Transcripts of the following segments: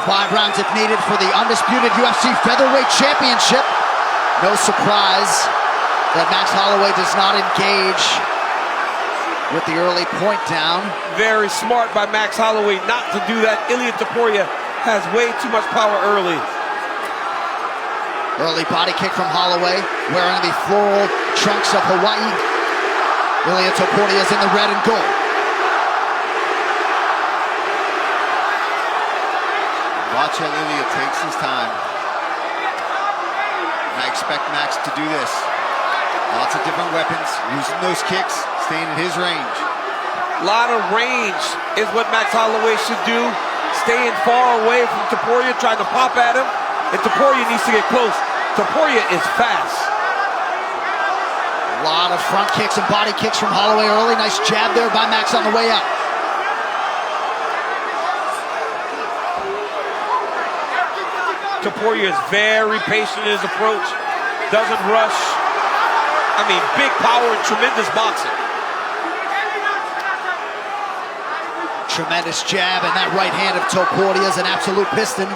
5 rounds if needed for the undisputed UFC Featherweight Championship. No surprise that Max Holloway does not engage with the early point down. Very smart by Max Holloway not to do that. Ilia Topuria has way too much power early. Early body kick from Holloway, wearing the floral trunks of Hawaii. Ilia Topuria is in the red and gold. Watch how Ilia takes his time. I expect Max to do this. Lots of different weapons, using those kicks, staying in his range. A lot of range is what Max Holloway should do. Staying far away from Topuria, trying to pop at him. And Topuria needs to get close. Topuria is fast. A lot of front kicks and body kicks from Holloway early. Nice jab there by Max on the way out. Topuria is very patient in his approach. Doesn't rush. I mean, big power and tremendous boxing. Tremendous jab, and that right hand of Topuria is an absolute piston.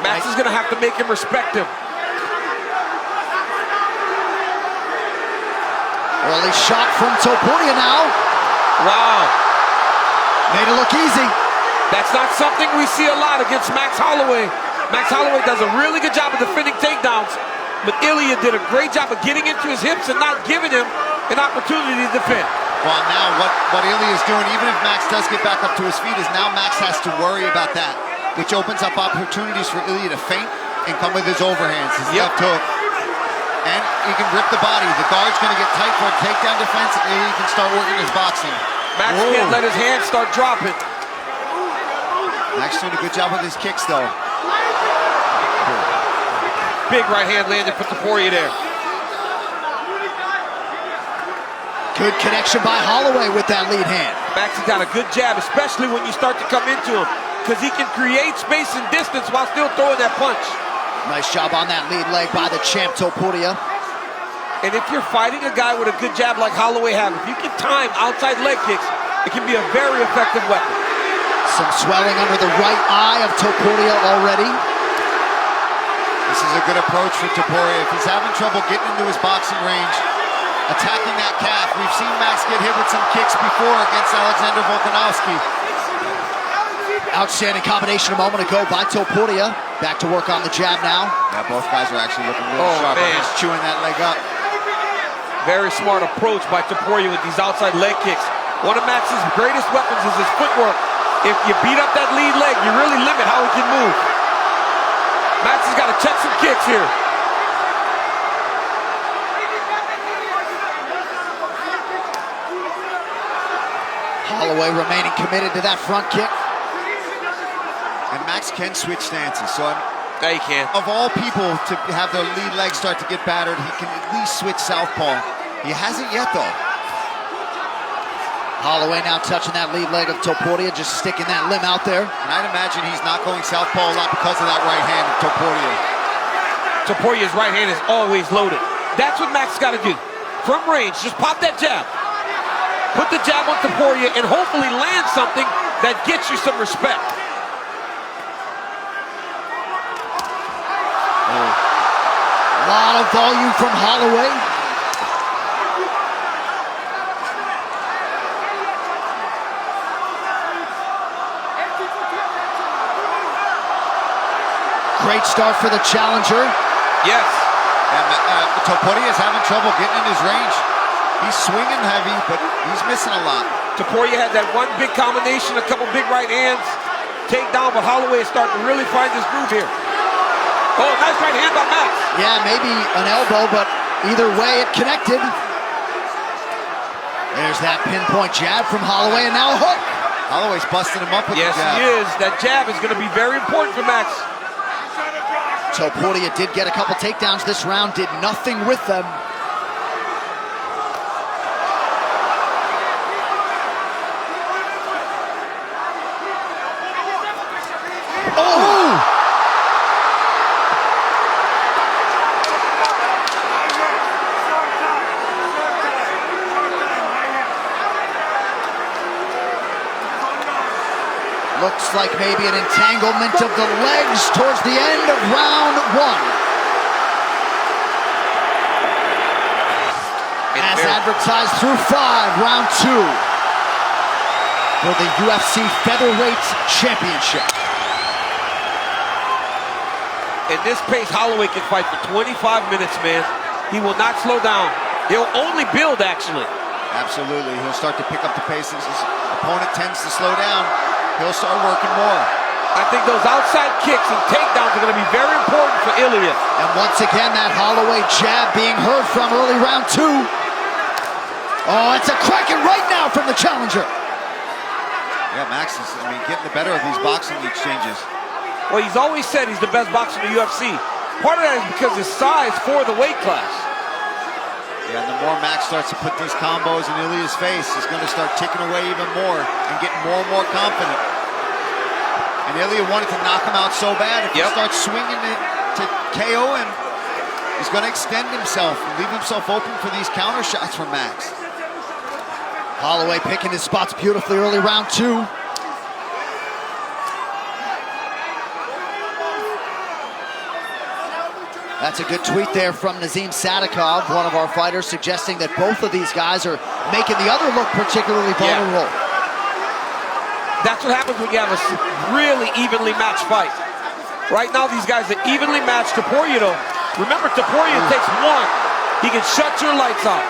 Max is going to have to make him respect him. Early shot from Topuria now. Wow. Made it look easy. That's not something we see a lot against Max Holloway. Max Holloway does a really good job of defending takedowns, but Ilia did a great job of getting into his hips and not giving him an opportunity to defend. Well, now what Ilia is doing, even if Max does get back up to his feet, is now Max has to worry about that, which opens up opportunities for Ilia to feint and come with his overhands, his left hook. And he can rip the body. The guard's going to get tight for a takedown defense, and Ilia can start working his boxing. Max can't let his hands start dropping. Max doing a good job with his kicks, though. Big right hand landed for Topuria there. Good connection by Holloway with that lead hand. Max has got a good jab, especially when you start to come into him, because he can create space and distance while still throwing that punch. Nice job on that lead leg by the champ Topuria. And if you're fighting a guy with a good jab like Holloway has, if you can time outside leg kicks, it can be a very effective weapon. Some swelling under the right eye of Topuria already. This is a good approach for Topuria. If he's having trouble getting into his boxing range, attacking that calf. We've seen Max get hit with some kicks before against Alexander Volkanovski. Outstanding combination a moment ago by Topuria. Back to work on the jab now. Yeah, both guys are actually looking really sharp. He's chewing that leg up. Very smart approach by Topuria with these outside leg kicks. One of Max's greatest weapons is his footwork. If you beat up that lead leg, you really limit how he can move. Max has got to check some kicks here. Holloway remaining committed to that front kick. And Max can switch stances, so Yeah, he can. of all people to have their lead leg start to get battered, he can at least switch southpaw. He hasn't yet, though. Holloway now touching that lead leg of Topuria, just sticking that limb out there. And I'd imagine he's not going southpaw a lot because of that right hand of Topuria. Topuria's right hand is always loaded. That's what Max got to do. From range, just pop that jab. Put the jab on Topuria and hopefully land something that gets you some respect. A lot of volume from Holloway. Great start for the challenger. Yes. And Topuria is having trouble getting in his range. He's swinging heavy, but he's missing a lot. Topuria had that one big combination, a couple big right hands, takedown, but Holloway is starting to really find his groove here. Oh, nice right hand by Max. Yeah, maybe an elbow, but either way it connected. There's that pinpoint jab from Holloway, and now a hook. Holloway's busting him up with the jab. Yes, he is. That jab is going to be very important for Max. Topuria did get a couple takedowns this round, did nothing with them. Oh! Looks like maybe an entanglement of the legs towards the end of round one. As advertised through 5, round 2 for the UFC Featherweight Championship. In this pace, Holloway can fight for 25 minutes, man. He will not slow down. He'll only build, actually. Absolutely. He'll start to pick up the pace. As his opponent tends to slow down, he'll start working more. I think those outside kicks and takedowns are going to be very important for Ilia. And once again, that Holloway jab being heard from early round 2. Oh, it's a cracking right now from the challenger. Yeah, Max is, getting the better of these boxing exchanges. Well, he's always said he's the best boxer in the UFC. Part of that is because his size for the weight class. Yeah, and the more Max starts to put these combos in Ilia's face, he's going to start ticking away even more and getting more and more confident. And Ilia wanted to knock him out so bad. If he starts swinging it to KO him, he's going to extend himself and leave himself open for these counter shots from Max. Holloway picking his spots beautifully early round 2. That's a good tweet there from Nazim Sadikov, one of our fighters, suggesting that both of these guys are making the other look particularly vulnerable. That's what happens when you have a really evenly matched fight. Right now, these guys are evenly matched. Topuria, though, remember, Topuria takes one. He can shut your lights out.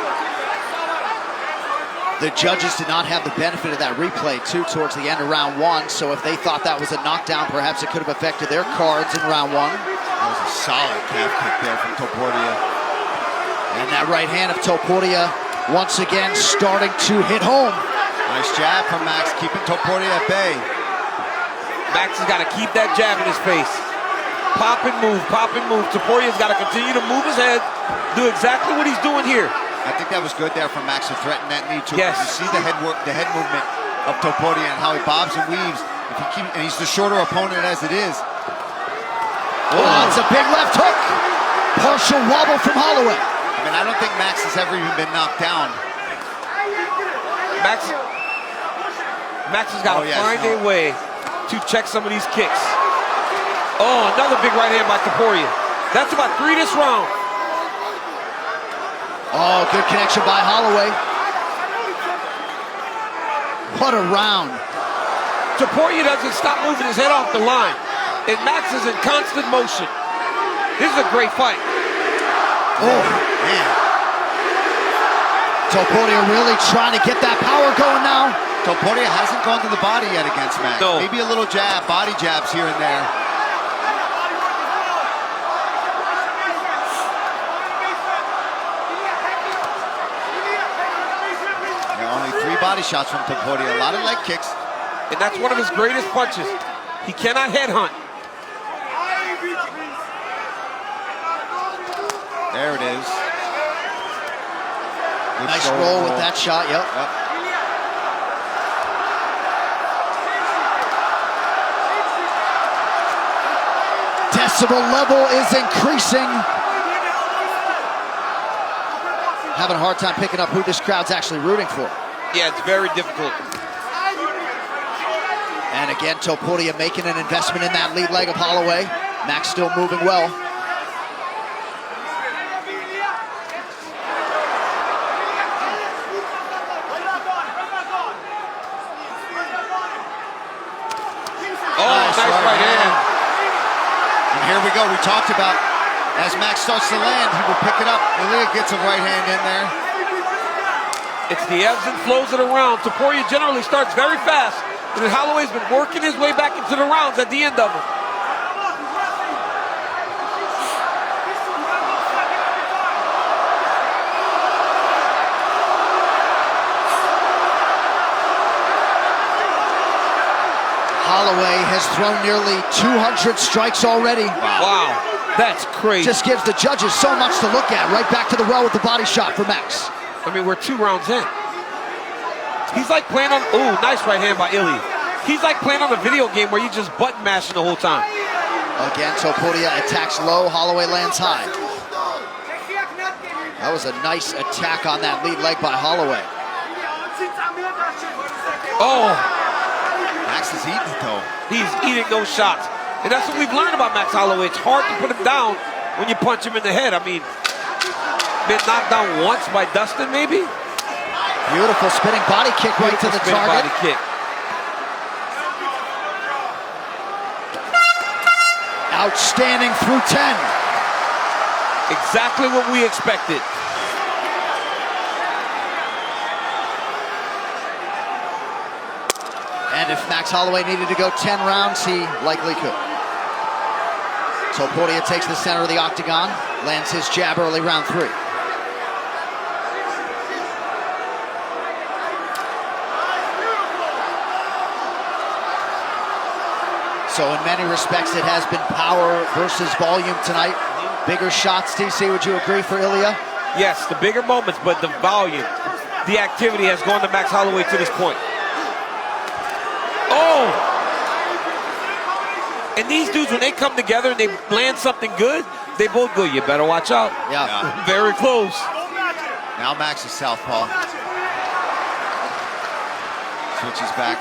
The judges did not have the benefit of that replay, too, towards the end of round 1. So if they thought that was a knockdown, perhaps it could have affected their cards in round 1. That was a solid calf kick there from Topuria. And that right hand of Topuria once again starting to hit home. Nice jab from Max, keeping Topuria at bay. Max has got to keep that jab in his face. Pop and move, pop and move. Topuria's got to continue to move his head, do exactly what he's doing here. I think that was good there from Max to threaten that knee too. Yes. You see the head movement of Topuria and how he bobs and weaves. And he's the shorter opponent as it is. Oh, it's a big left hook. Partial wobble from Holloway. I don't think Max has ever even been knocked down. Max has got to find a way to check some of these kicks. Oh, another big right hand by Topuria. That's about 3 this round. Oh, good connection by Holloway. What a round. Topuria doesn't stop moving his head off the line. And Max is in constant motion. This is a great fight. Oh, man. Topuria really trying to get that power going now. Topuria hasn't gone to the body yet against Max. No. Maybe a little jab, body jabs here and there. Only 3 body shots from Topuria, a lot of leg kicks. And that's one of his greatest punches. He cannot headhunt. There it is. Good nice roll with that shot, yep. Decibel level is increasing. Having a hard time picking up who this crowd's actually rooting for. Yeah, it's very difficult. And again, Topuria making an investment in that lead leg of Holloway. Max still moving well. Nice right hand. And here we go. We talked about as Max starts to land, he will pick it up. Ilia gets a right hand in there. It's the ebbs and flows of the round. Topuria generally starts very fast, and then Holloway's been working his way back into the rounds at the end of them. Holloway has thrown nearly 200 strikes already. Wow, that's crazy. Just gives the judges so much to look at. Right back to the well with the body shot for Max. I mean, we're 2 rounds in. He's like playing on, ooh, nice right hand by Ilia. He's like playing on a video game where you just button mashing the whole time. Again, Topuria attacks low, Holloway lands high. That was a nice attack on that lead leg by Holloway. Oh. Max is eating it, though. He's eating those shots. And that's what we've learned about Max Holloway. It's hard to put him down when you punch him in the head. I mean, been knocked down once by Dustin, maybe? Beautiful spinning body kick right to the target. Body kick. Outstanding through 10. Exactly what we expected. And if Max Holloway needed to go 10 rounds, he likely could. Topuria takes the center of the octagon, lands his jab early, round 3. So in many respects, it has been power versus volume tonight. Bigger shots, TC, would you agree, for Ilia? Yes, the bigger moments, but the volume, the activity has gone to Max Holloway to this point. Oh! And these dudes, when they come together and they land something good, they both go, you better watch out. Yeah. Very close. Now Max is southpaw. Switches back.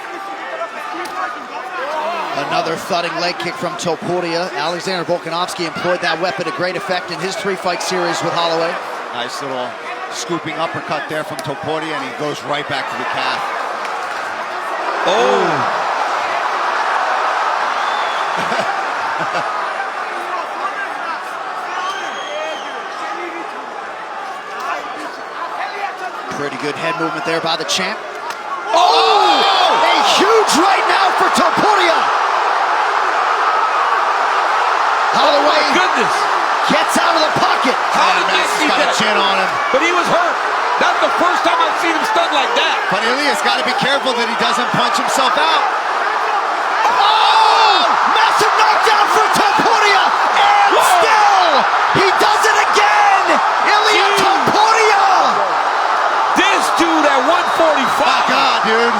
Another thudding leg kick from Topuria. Alexander Volkanovski employed that weapon to great effect in his 3-fight series with Holloway. Nice little scooping uppercut there from Topuria, and he goes right back to the calf. Oh! Pretty good head movement there by the champ. Oh! A huge right now for Topuria. Holloway, Oh my goodness, gets out of the pocket. How did Max they has see got a that? chin on him. But he was hurt. That's the first time I've seen him stunned like that. But Ilia's got to be careful that he doesn't punch himself out. Oh! Massive knockdown for Topuria. And still, he does it again. Ilia Topuria. This dude at 145. My God, dude.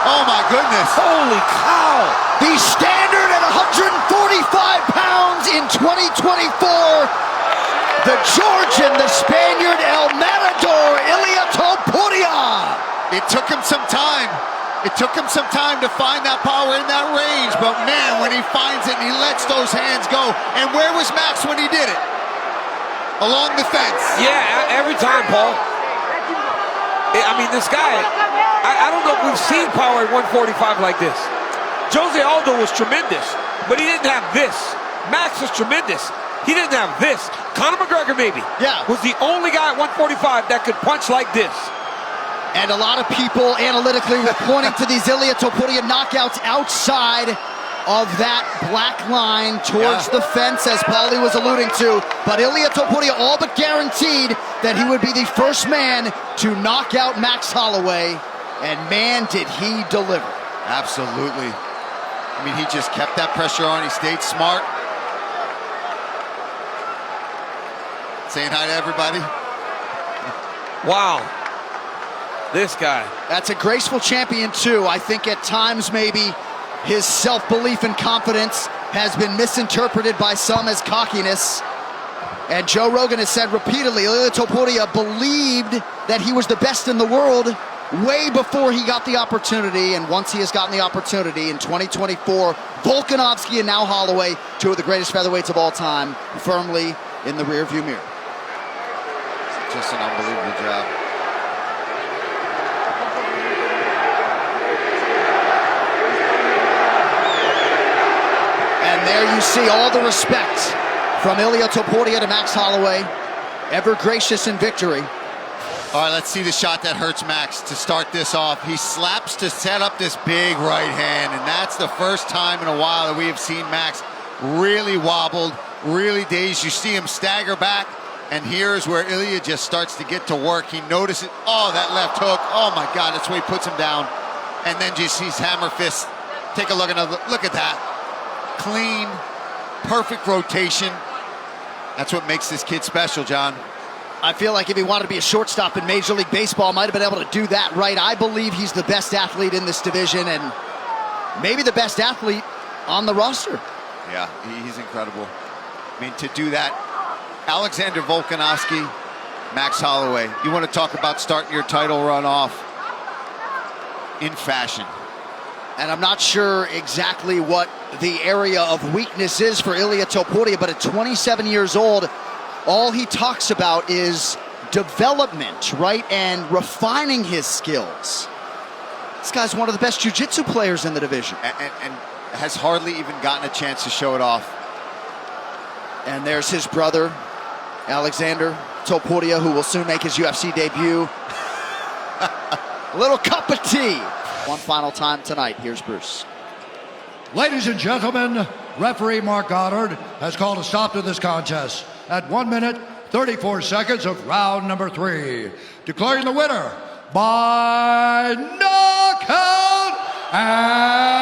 Oh, my goodness. Holy cow. The standard at 145 pounds in 2024. The Georgian, the Spaniard, El Matador, Ilia Topuria. It took him some time. It took him some time to find that power in that range. But, man, when he finds it and he lets those hands go. And where was Max when he did it? Along the fence. Yeah, every time, Paul. I mean, this guy, I don't know if we've seen power at 145 like this. Jose Aldo was tremendous, but he didn't have this. Max was tremendous. He didn't have this. Conor McGregor, maybe, was the only guy at 145 that could punch like this. And a lot of people analytically were pointing to these Ilia Topuria knockouts outside of that black line towards the fence, as Paulie was alluding to. But Ilia Topuria all but guaranteed that he would be the first man to knock out Max Holloway. And man, did he deliver. Absolutely. I mean, he just kept that pressure on. He stayed smart. Saying hi to everybody. Wow. This guy. That's a graceful champion, too. I think at times maybe his self-belief and confidence has been misinterpreted by some as cockiness. And Joe Rogan has said repeatedly, Ilia Topuria believed that he was the best in the world way before he got the opportunity. And once he has gotten the opportunity in 2024, Volkanovski and now Holloway, two of the greatest featherweights of all time, firmly in the rearview mirror. Just an unbelievable job. And there you see all the respect from Ilia Topuria to Max Holloway, ever gracious in victory. All right, let's see the shot that hurts Max to start this off. He slaps to set up this big right hand, and that's the first time in a while that we have seen Max really wobbled, really dazed. You see him stagger back, and here's where Ilia just starts to get to work. He notices, oh, that left hook. Oh, my God, that's where he puts him down. And then just sees hammer fist. Take a look at that. Clean, perfect rotation. That's what makes this kid special, John. I feel like if he wanted to be a shortstop in Major League Baseball, might have been able to do that right. I believe he's the best athlete in this division and maybe the best athlete on the roster. Yeah, he's incredible. I mean, to do that, Alexander Volkanovski, Max Holloway. You want to talk about starting your title run off in fashion. And I'm not sure exactly what the area of weakness is for Ilia Topuria, but at 27 years old, all he talks about is development, right? And refining his skills. This guy's one of the best jiu-jitsu players in the division. And has hardly even gotten a chance to show it off. And there's his brother, Alexander Topuria, who will soon make his UFC debut. A little cup of tea. One final time tonight. Here's Bruce. Ladies and gentlemen, referee Mark Goddard has called a stop to this contest at 1 minute, 34 seconds of round number 3, declaring the winner by knockout and